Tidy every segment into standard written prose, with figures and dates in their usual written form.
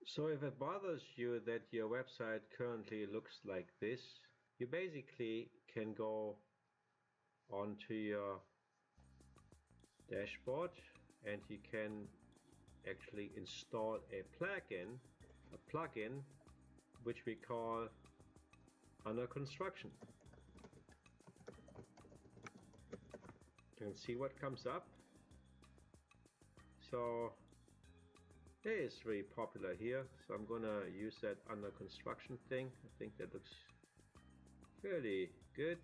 So if it bothers you that your website currently looks like this, you basically can go onto your dashboard and you can actually install a plugin which we call under construction. You can see what comes up. So it is very popular here, so I'm gonna use that under construction thing. I think that looks fairly good.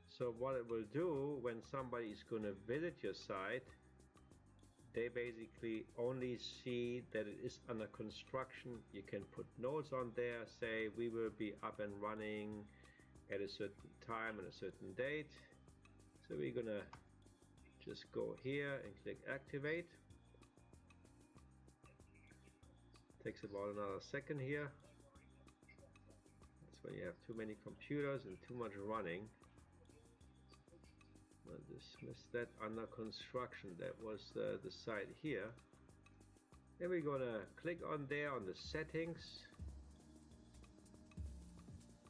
So what it will do when somebody is gonna visit your site, they basically only see that it is under construction. You can put notes on there, say we will be up and running at a certain time and a certain date. So we're gonna just go here and click activate. Takes about another second here. That's when you have too many computers and too much running. I'll dismiss that under construction. That was the site here. Then we're gonna click on there on the settings.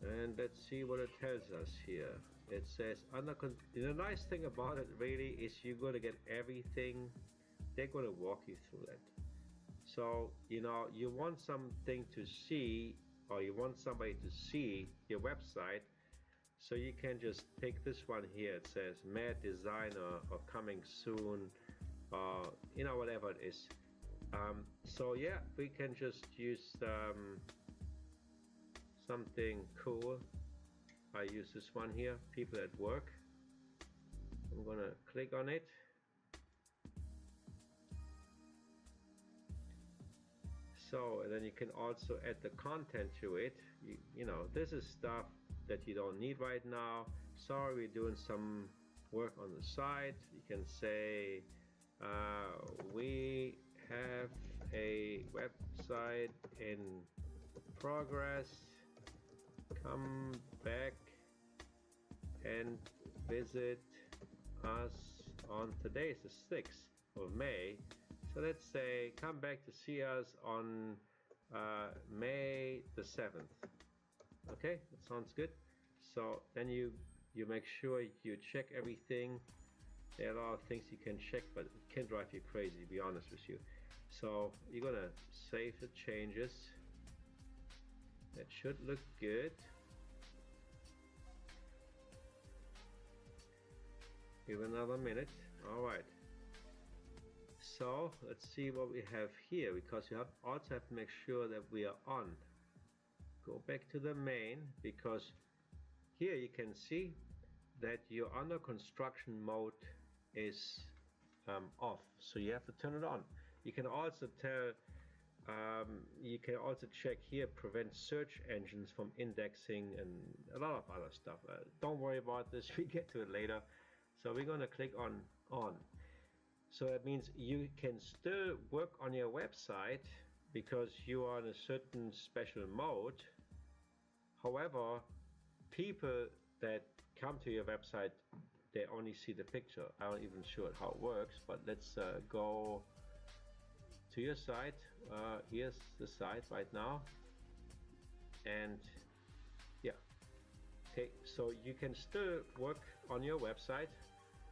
And let's see what it tells us here. It says the nice thing about it really is you're gonna get everything. They're gonna walk you through that. So you know you want something to see, or you want somebody to see your website, so you can just pick this one here. It says Mad Designer or coming soon, or you know, whatever it is. So yeah, we can just use something cool. I use this one here, people at work. I'm gonna click on it. So, and then you can also add the content to it. You know, this is stuff that you don't need right now. Sorry, we're doing some work on the site. You can say, we have a website in progress. Come back and visit us on today's the 6th of May. So let's say come back to see us on May the 7th. Okay, that sounds good. So then you make sure you check everything. There are a lot of things you can check, but it can drive you crazy, to be honest with you. So you're gonna save the changes. That should look good. Give another minute. All right. So let's see what we have here, because you also have to make sure that we are on. Go back to the main, because here you can see that your under construction mode is off, so you have to turn it on. You can also tell, you can also check here, prevent search engines from indexing and a lot of other stuff. Don't worry about this, we get to it later. So we're going to click on on. So that means you can still work on your website because you are in a certain special mode. However, people that come to your website, they only see the picture. I'm not even sure how it works, but let's go to your site. Here's the site right now. And yeah, okay, so you can still work on your website,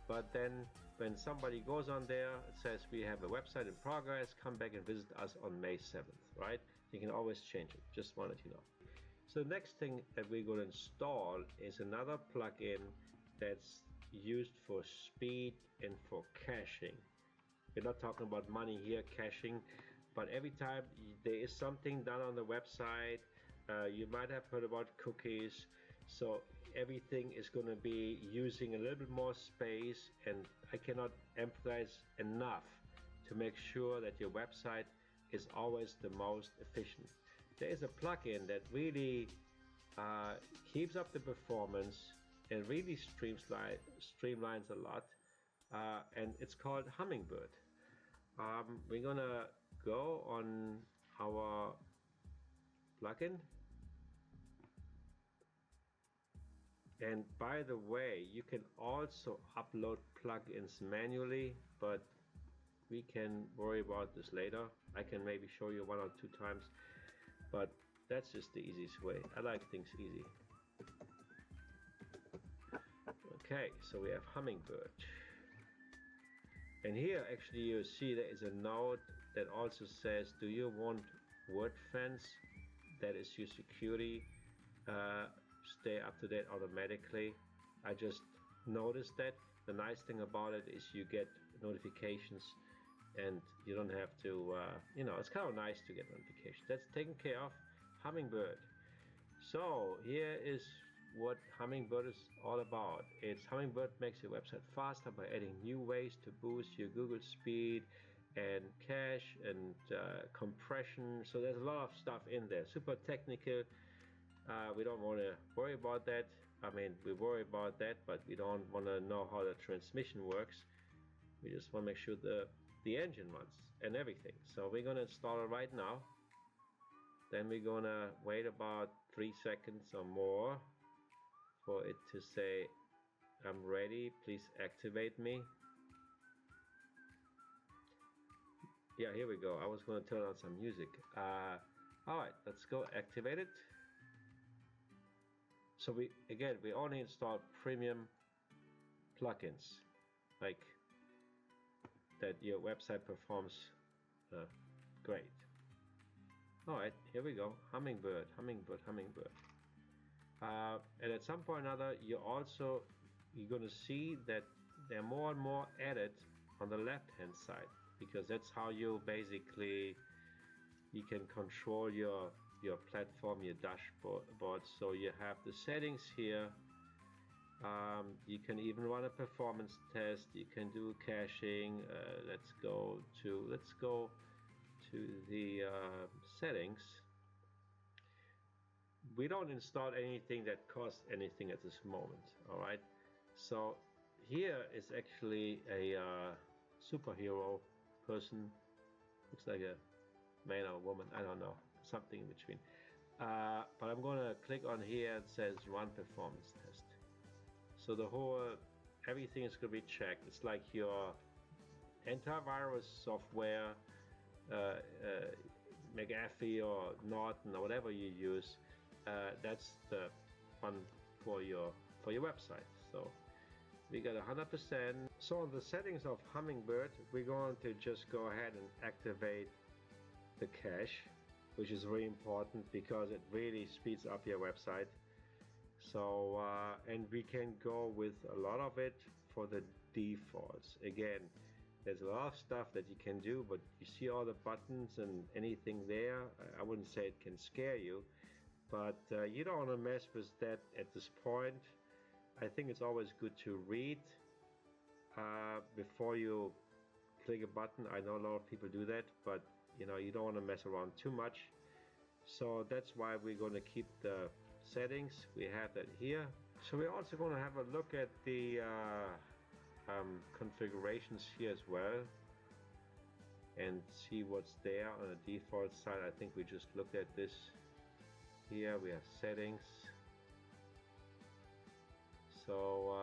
but then when somebody goes on there, it says we have a website in progress, come back and visit us on May 7th, right? You can always change it, just wanted to know. So the next thing that we're going to install is another plugin that's used for speed and for caching. We're not talking about money here, caching, but every time there is something done on the website, you might have heard about cookies. So everything is going to be using a little bit more space, and I cannot emphasize enough to make sure that your website is always the most efficient. There is a plugin that really keeps up the performance and really streamlines a lot, and it's called Hummingbird. We're gonna go on our plugin. And by the way, you can also upload plugins manually, but we can worry about this later. I can maybe show you 1 or 2 times, but that's just the easiest way. I like things easy. Okay, so we have Hummingbird. And here actually you see there is a note that also says, do you want WordFence? That is your security. Stay up to date automatically. I just noticed that. The nice thing about it is you get notifications and you don't have to, it's kind of nice to get notifications. That's taken care of. Hummingbird. So here is what Hummingbird is all about. Hummingbird makes your website faster by adding new ways to boost your Google speed and cache and compression. So there's a lot of stuff in there. Super technical. We don't want to worry about that. I mean, we worry about that, but we don't want to know how the transmission works. We just want to make sure the engine runs and everything. So we're going to install it right now. Then we're going to wait about 3 seconds or more for it to say, I'm ready, please activate me. Yeah, here we go. I was going to turn on some music. Alright, let's go activate it. So we only installed premium plugins, like that your website performs great. Alright, here we go. Hummingbird, Hummingbird, Hummingbird. And at some point or another, you're going to see that there are more and more added on the left hand side, because that's how you can control your platform, your dashboard. So you have the settings here. You can even run a performance test. You can do caching. Let's go to the settings. We don't install anything that costs anything at this moment. All right. So here is actually a superhero person. Looks like a man or a woman. I don't know. Something in between. But I'm going to click on here. It says run performance test. So everything is going to be checked. It's like your antivirus software, McAfee or Norton or whatever you use. That's the one for your website. So we got 100%. So on the settings of Hummingbird, we're going to just go ahead and activate the cache, which is very important because it really speeds up your website. So and we can go with a lot of it for the defaults. Again, there's a lot of stuff that you can do, but you see all the buttons and anything there. I wouldn't say it can scare you, but you don't want to mess with that at this point. I think it's always good to read before you click a button. I know a lot of people do that, but you don't want to mess around too much. So that's why we're going to keep the settings. We have that here. So we're also going to have a look at the configurations here as well and see what's there on the default side. I think we just looked at this. Here we have settings. So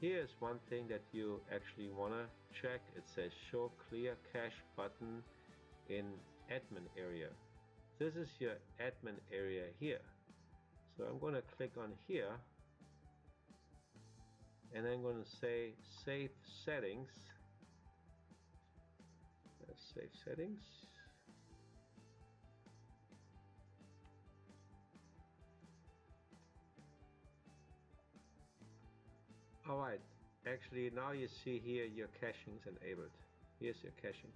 here's one thing that you actually want to check. It says show clear cache button in admin area. This is your admin area here. So I'm going to click on here and I'm going to say save settings. Save settings. Alright, actually now you see here your caching is enabled. Here's your caching.